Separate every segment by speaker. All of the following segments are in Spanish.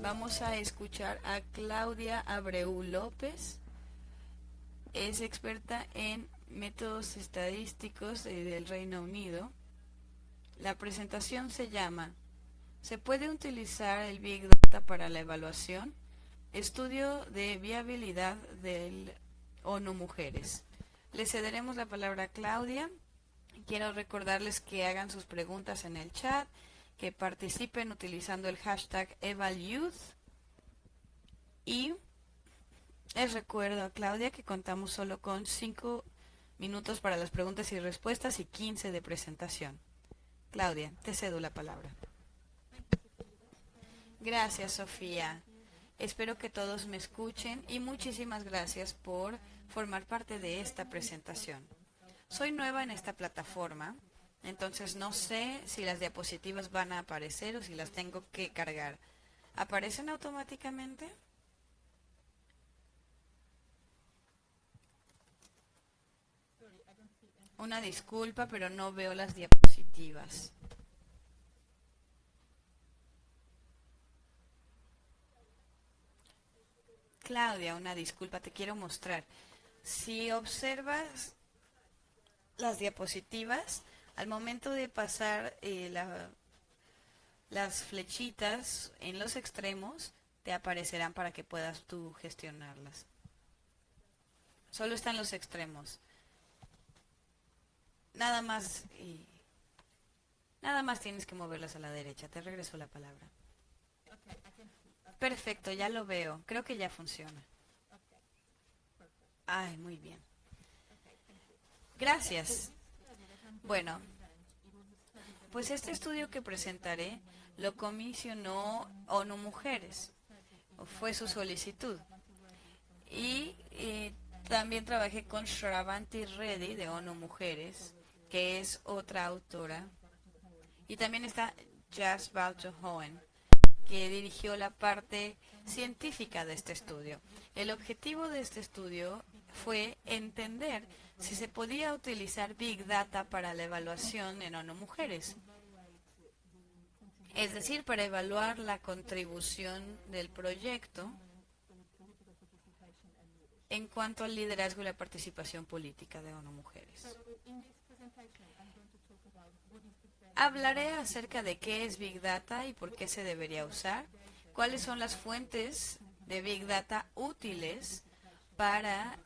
Speaker 1: Vamos a escuchar a Claudia Abreu López. Es experta en métodos estadísticos del Reino Unido. La presentación se llama ¿Se puede utilizar el Big Data para la evaluación? Estudio de viabilidad del ONU Mujeres. Le cederemos la palabra a Claudia. Quiero recordarles que hagan sus preguntas en el chat, que participen utilizando el hashtag EvalYouth. Y les recuerdo a Claudia que contamos solo con 5 minutos para las preguntas y respuestas y 15 de presentación. Claudia, te cedo la palabra. Gracias, Sofía. Espero que todos me escuchen y muchísimas gracias por formar parte de esta presentación. Soy nueva en esta plataforma, entonces no sé si las diapositivas van a aparecer o si las tengo que cargar. ¿Aparecen automáticamente? Una disculpa, pero no veo las diapositivas. Claudia, una disculpa, te quiero mostrar. Si observas las diapositivas, al momento de pasar las flechitas en los extremos, te aparecerán para que puedas tú gestionarlas. Solo están los extremos. Nada más tienes que moverlas a la derecha. Te regreso la palabra. Perfecto, ya lo veo. Creo que ya funciona. Ay, muy bien. Gracias. Bueno, pues este estudio que presentaré lo comisionó ONU Mujeres. Fue su solicitud. Y también trabajé con Shravanti Reddy de ONU Mujeres, que es otra autora. Y también está Jas Balto-Hohen, que dirigió la parte científica de este estudio. El objetivo de este estudio fue entender si se podía utilizar Big Data para la evaluación en ONU Mujeres. Es decir, para evaluar la contribución del proyecto en cuanto al liderazgo y la participación política de ONU Mujeres. Hablaré acerca de qué es Big Data y por qué se debería usar, cuáles son las fuentes de Big Data útiles para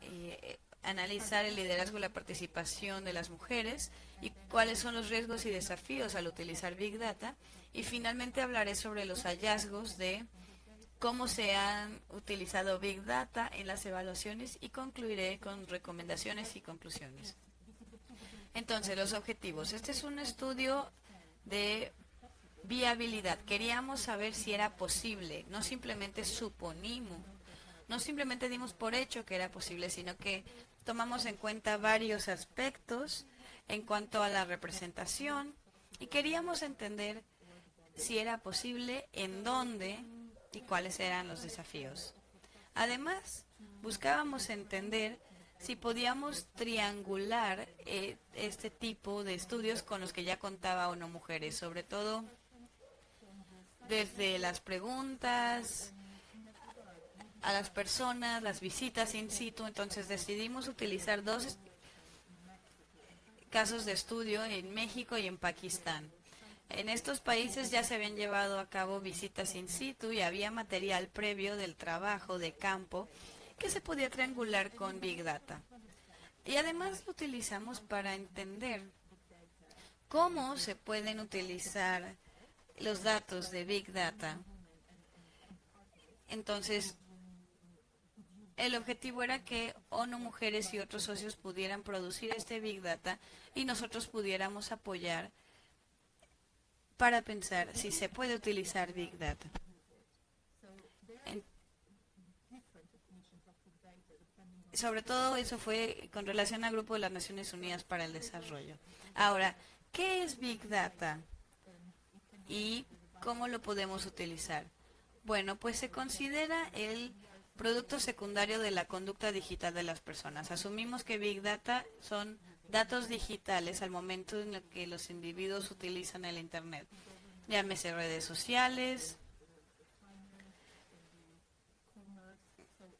Speaker 1: analizar el liderazgo y la participación de las mujeres y cuáles son los riesgos y desafíos al utilizar Big Data. Y finalmente hablaré sobre los hallazgos de cómo se han utilizado Big Data en las evaluaciones y concluiré con recomendaciones y conclusiones. Entonces, los objetivos. Este es un estudio de viabilidad. Queríamos saber si era posible, no simplemente suponimos, no simplemente dimos por hecho que era posible, sino que tomamos en cuenta varios aspectos en cuanto a la representación y queríamos entender si era posible, en dónde y cuáles eran los desafíos. Además, buscábamos entender si podíamos triangular este tipo de estudios con los que ya contaba ONU Mujeres, sobre todo desde las preguntas a las personas, las visitas in situ. Entonces decidimos utilizar 2 casos de estudio en México y en Pakistán. En estos países ya se habían llevado a cabo visitas in situ y había material previo del trabajo de campo que se podía triangular con Big Data. Y además lo utilizamos para entender cómo se pueden utilizar los datos de Big Data. Entonces, el objetivo era que ONU Mujeres y otros socios pudieran producir este Big Data y nosotros pudiéramos apoyar para pensar si se puede utilizar Big Data. Sobre todo eso fue con relación al Grupo de las Naciones Unidas para el Desarrollo. Ahora, ¿qué es Big Data? ¿Y cómo lo podemos utilizar? Bueno, pues se considera el producto secundario de la conducta digital de las personas. Asumimos que Big Data son datos digitales al momento en el que los individuos utilizan el Internet. Llámese redes sociales,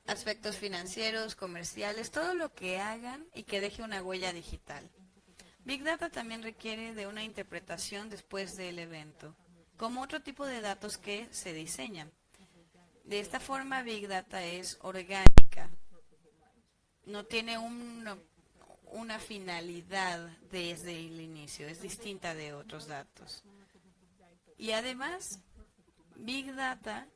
Speaker 1: aspectos financieros, comerciales, todo lo que hagan y que deje una huella digital. Big Data también requiere de una interpretación después del evento, como otro tipo de datos que se diseñan. De esta forma, Big Data es orgánica, no tiene una finalidad desde el inicio, es distinta de otros datos. Y además, Big Data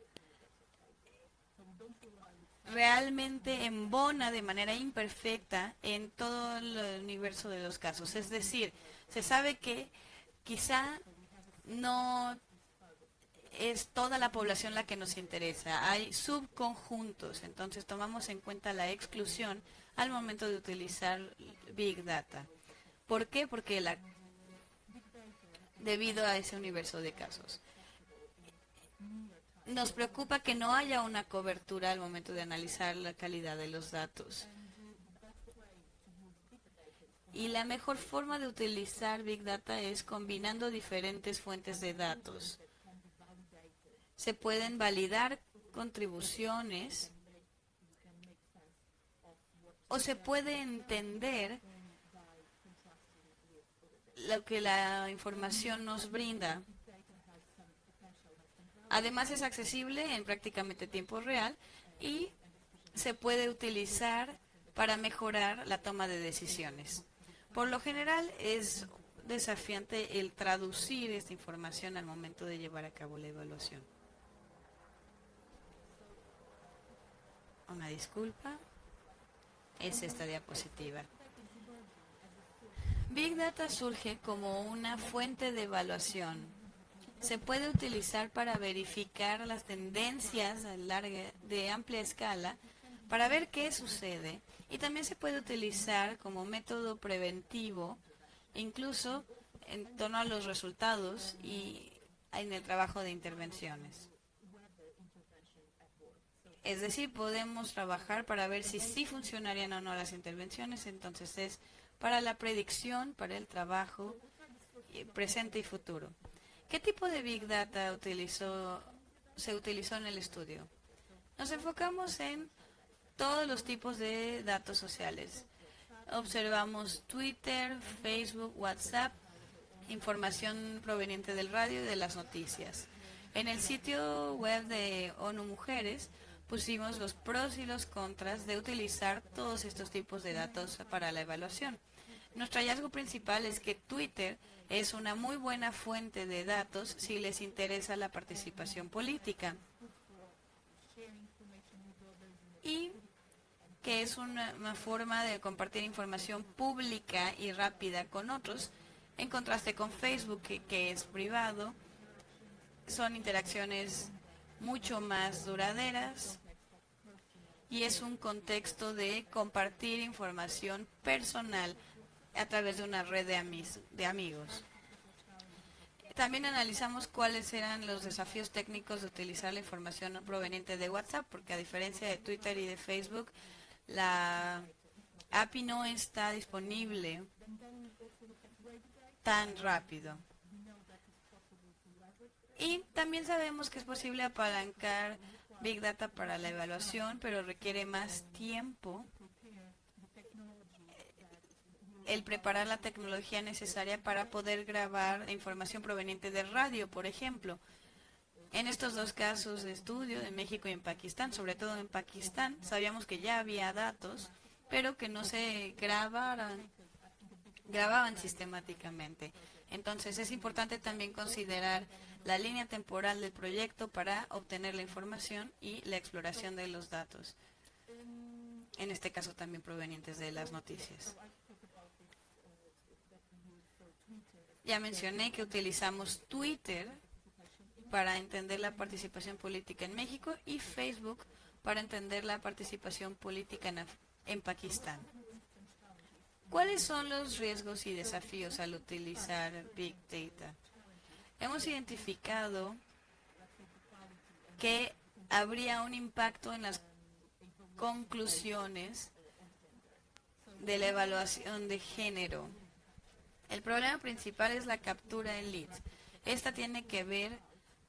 Speaker 1: realmente embona de manera imperfecta en todo el universo de los casos. Es decir, se sabe que quizá no es toda la población la que nos interesa. Hay subconjuntos, entonces tomamos en cuenta la exclusión al momento de utilizar Big Data. ¿Por qué? Porque debido a ese universo de casos. Nos preocupa que no haya una cobertura al momento de analizar la calidad de los datos. Y la mejor forma de utilizar Big Data es combinando diferentes fuentes de datos. Se pueden validar contribuciones o se puede entender lo que la información nos brinda. Además es accesible en prácticamente tiempo real y se puede utilizar para mejorar la toma de decisiones. Por lo general es desafiante el traducir esta información al momento de llevar a cabo la evaluación. Una disculpa, es esta diapositiva. Big Data surge como una fuente de evaluación. Se puede utilizar para verificar las tendencias de amplia escala, para ver qué sucede, y también se puede utilizar como método preventivo, incluso en torno a los resultados y en el trabajo de intervenciones. Es decir, podemos trabajar para ver si sí funcionarían o no las intervenciones, entonces es para la predicción, para el trabajo presente y futuro. ¿Qué tipo de Big Data se utilizó en el estudio? Nos enfocamos en todos los tipos de datos sociales. Observamos Twitter, Facebook, WhatsApp, información proveniente del radio y de las noticias. En el sitio web de ONU Mujeres pusimos los pros y los contras de utilizar todos estos tipos de datos para la evaluación. Nuestro hallazgo principal es que Twitter es una muy buena fuente de datos si les interesa la participación política y que es una forma de compartir información pública y rápida con otros, en contraste con Facebook, que es privado. Son interacciones mucho más duraderas y es un contexto de compartir información personal a través de una red de amigos. También analizamos cuáles eran los desafíos técnicos de utilizar la información proveniente de WhatsApp, porque a diferencia de Twitter y de Facebook, la API no está disponible tan rápido. Y también sabemos que es posible apalancar Big Data para la evaluación, pero requiere más tiempo el preparar la tecnología necesaria para poder grabar información proveniente de radio, por ejemplo. En estos dos casos de estudio, en México y en Pakistán, sobre todo en Pakistán, sabíamos que ya había datos, pero que no se grababan sistemáticamente. Entonces es importante también considerar la línea temporal del proyecto para obtener la información y la exploración de los datos, en este caso también provenientes de las noticias. Ya mencioné que utilizamos Twitter para entender la participación política en México y Facebook para entender la participación política en Pakistán. ¿Cuáles son los riesgos y desafíos al utilizar Big Data? Hemos identificado que habría un impacto en las conclusiones de la evaluación de género. El problema principal es la captura en leads. Esta tiene que ver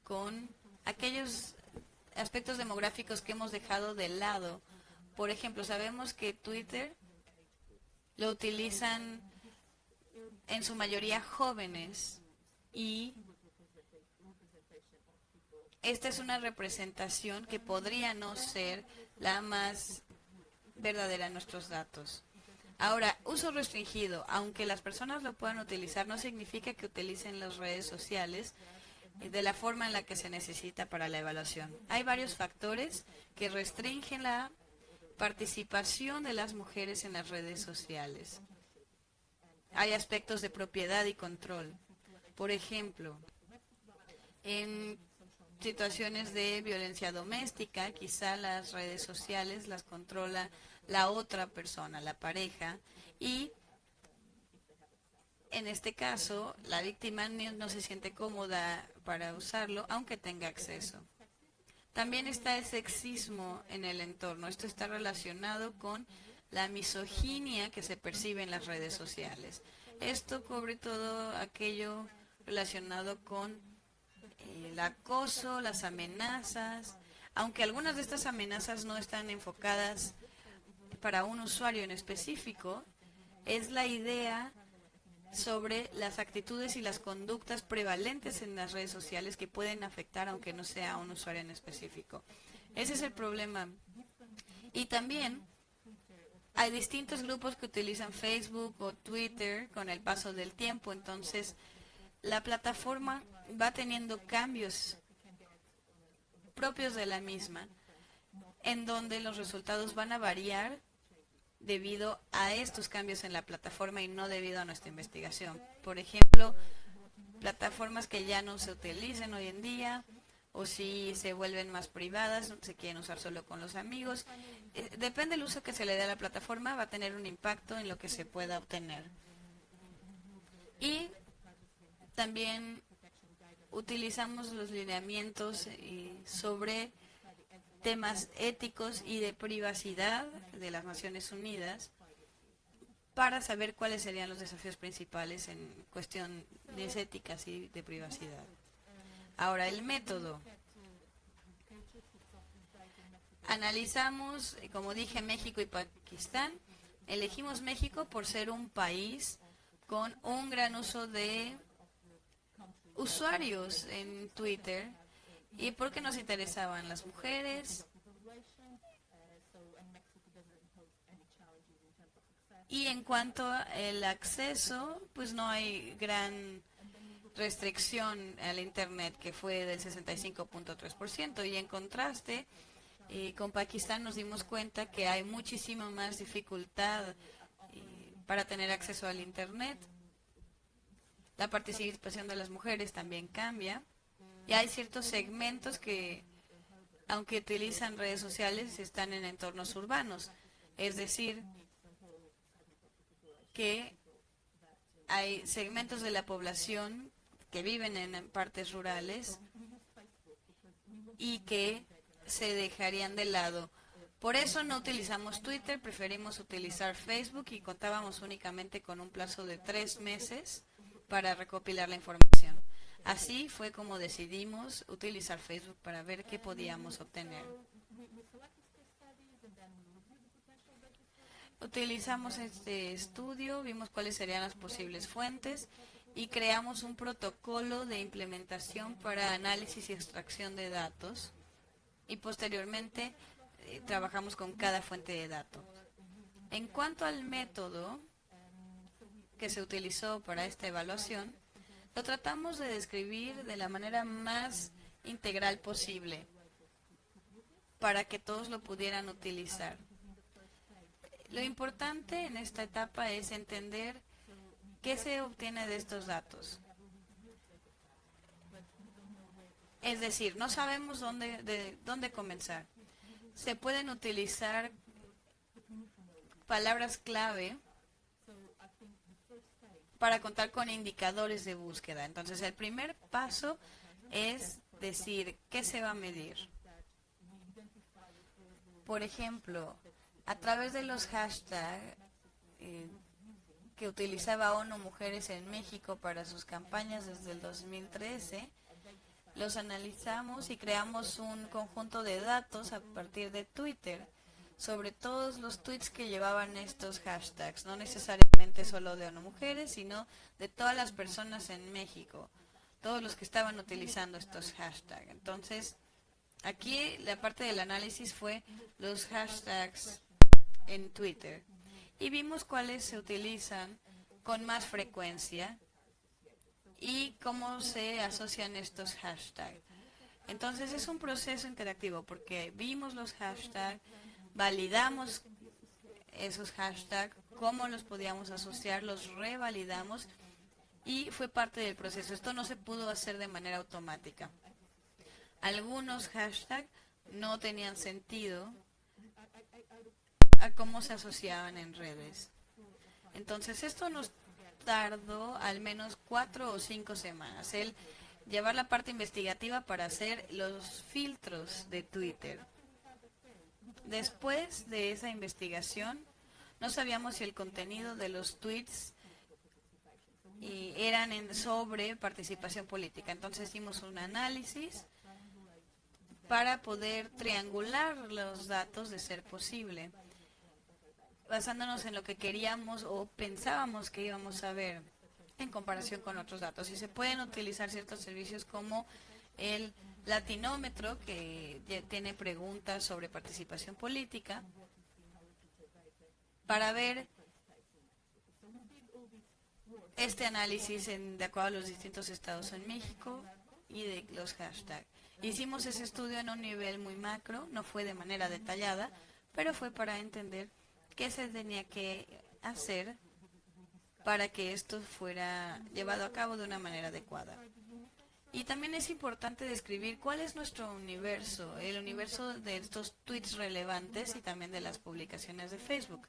Speaker 1: con aspectos demográficos que hemos dejado de lado. Por ejemplo, sabemos que Twitter lo utilizan en su mayoría jóvenes y esta es una representación que podría no ser la más verdadera en nuestros datos. Ahora, uso restringido. Aunque las personas lo puedan utilizar, no significa que utilicen las redes sociales de la forma en la que se necesita para la evaluación. Hay varios factores que restringen la participación de las mujeres en las redes sociales. Hay aspectos de propiedad y control. Por ejemplo, en situaciones de violencia doméstica, quizá las redes sociales las controla la otra persona, la pareja, y en este caso la víctima no se siente cómoda para usarlo, aunque tenga acceso. También está el sexismo en el entorno. Esto está relacionado con la misoginia que se percibe en las redes sociales. Esto cubre todo aquello relacionado con el acoso, las amenazas, aunque algunas de estas amenazas no están enfocadas para un usuario en específico, es la idea sobre las actitudes y las conductas prevalentes en las redes sociales que pueden afectar aunque no sea un usuario en específico. Ese es el problema. Y también hay distintos grupos que utilizan Facebook o Twitter con el paso del tiempo, entonces la plataforma va teniendo cambios propios de la misma, en donde los resultados van a variar debido a estos cambios en la plataforma y no debido a nuestra investigación. Por ejemplo, plataformas que ya no se utilizan hoy en día, o si se vuelven más privadas, se quieren usar solo con los amigos. Depende del uso que se le dé a la plataforma, va a tener un impacto en lo que se pueda obtener. Y también utilizamos los lineamientos sobre temas éticos y de privacidad de las Naciones Unidas para saber cuáles serían los desafíos principales en cuestiones éticas y de privacidad. Ahora, el método. Analizamos, como dije, México y Pakistán. Elegimos México por ser un país con un gran uso de usuarios en Twitter y porque nos interesaban las mujeres y en cuanto al acceso, pues no hay gran restricción al internet, que fue del 65.3%, y en contraste con Pakistán nos dimos cuenta que hay muchísima más dificultad para tener acceso al internet. La participación de las mujeres también cambia. Y hay ciertos segmentos que, aunque utilizan redes sociales, están en entornos urbanos. Es decir, que hay segmentos de la población que viven en partes rurales y que se dejarían de lado. Por eso no utilizamos Twitter, preferimos utilizar Facebook y contábamos únicamente con un plazo de 3 meses para recopilar la información. Así fue como decidimos utilizar Facebook para ver qué podíamos obtener. Utilizamos este estudio, vimos cuáles serían las posibles fuentes y creamos un protocolo de implementación para análisis y extracción de datos y posteriormente trabajamos con cada fuente de datos. En cuanto al método que se utilizó para esta evaluación, lo tratamos de describir de la manera más integral posible para que todos lo pudieran utilizar. Lo importante en esta etapa es entender qué se obtiene de estos datos. Es decir, no sabemos dónde comenzar. Se pueden utilizar palabras clave para contar con indicadores de búsqueda. Entonces, el primer paso es decir qué se va a medir. Por ejemplo, a través de los hashtags que utilizaba ONU Mujeres en México para sus campañas desde el 2013, los analizamos y creamos un conjunto de datos a partir de Twitter sobre todos los tweets que llevaban estos hashtags, no necesariamente solo de ONU Mujeres, sino de todas las personas en México, todos los que estaban utilizando estos hashtags. Entonces, aquí la parte del análisis fue los hashtags en Twitter y vimos cuáles se utilizan con más frecuencia y cómo se asocian estos hashtags. Entonces es un proceso interactivo porque vimos los hashtags, validamos esos hashtags, cómo los podíamos asociar, los revalidamos y fue parte del proceso. Esto no se pudo hacer de manera automática. Algunos hashtags no tenían sentido a cómo se asociaban en redes. Entonces esto nos tardó al menos 4 o 5 semanas el llevar la parte investigativa para hacer los filtros de Twitter. Después de esa investigación, no sabíamos si el contenido de los tweets eran sobre participación política. Entonces hicimos un análisis para poder triangular los datos de ser posible, basándonos en lo que queríamos o pensábamos que íbamos a ver en comparación con otros datos. Y se pueden utilizar ciertos servicios como el Latinómetro, que tiene preguntas sobre participación política, para ver este análisis de acuerdo a los distintos estados en México y de los hashtags. Hicimos ese estudio en un nivel muy macro, no fue de manera detallada, pero fue para entender qué se tenía que hacer para que esto fuera llevado a cabo de una manera adecuada. Y también es importante describir cuál es nuestro universo, el universo de estos tweets relevantes y también de las publicaciones de Facebook.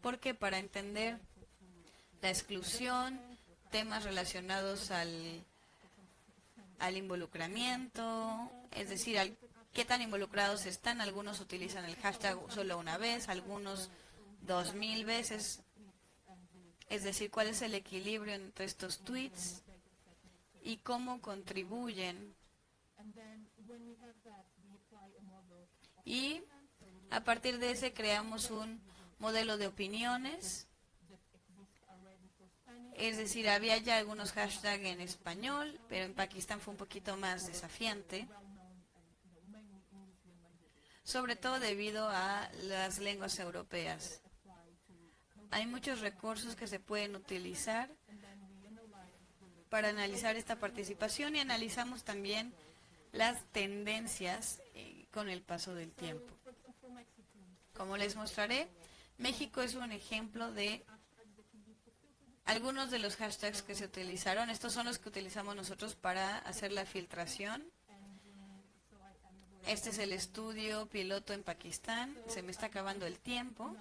Speaker 1: Porque para entender la exclusión, temas relacionados al involucramiento, es decir, qué tan involucrados están, algunos utilizan el hashtag solo una vez, algunos 2000 veces, es decir, cuál es el equilibrio entre estos tweets y cómo contribuyen. Y a partir de ese creamos un modelo de opiniones, es decir, había ya algunos hashtags en español, pero en Pakistán fue un poquito más desafiante, sobre todo debido a las lenguas europeas. Hay muchos recursos que se pueden utilizar para analizar esta participación y analizamos también las tendencias con el paso del tiempo. Como les mostraré, México es un ejemplo de algunos de los hashtags que se utilizaron. Estos son los que utilizamos nosotros para hacer la filtración. Este es el estudio piloto en Pakistán. Se me está acabando el tiempo.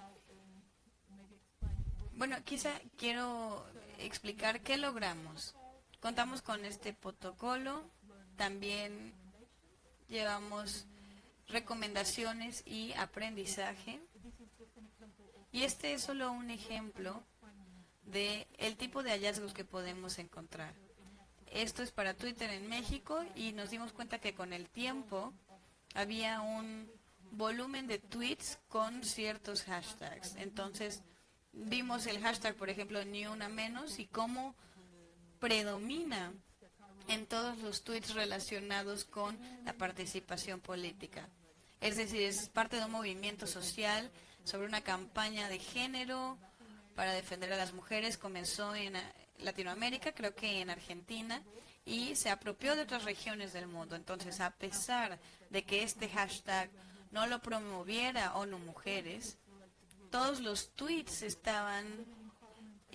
Speaker 1: Bueno, quizá quiero explicar qué logramos. Contamos con este protocolo, también llevamos recomendaciones y aprendizaje. Y este es solo un ejemplo de el tipo de hallazgos que podemos encontrar. Esto es para Twitter en México y nos dimos cuenta que con el tiempo había un volumen de tweets con ciertos hashtags. Entonces vimos el hashtag, por ejemplo, ni una menos y cómo predomina en todos los tweets relacionados con la participación política. Es decir, es parte de un movimiento social sobre una campaña de género para defender a las mujeres. Comenzó en Latinoamérica, creo que en Argentina, y se apropió de otras regiones del mundo. Entonces, a pesar de que este hashtag no lo promoviera ONU Mujeres, todos los tweets estaban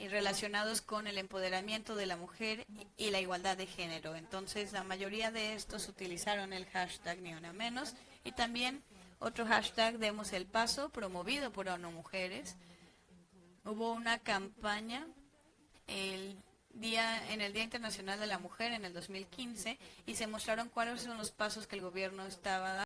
Speaker 1: relacionados con el empoderamiento de la mujer y la igualdad de género. Entonces, la mayoría de estos utilizaron el hashtag ni una menos y también otro hashtag, Demos el Paso, promovido por ONU Mujeres. Hubo una campaña en el Día Internacional de la Mujer en el 2015 y se mostraron cuáles son los pasos que el gobierno estaba dando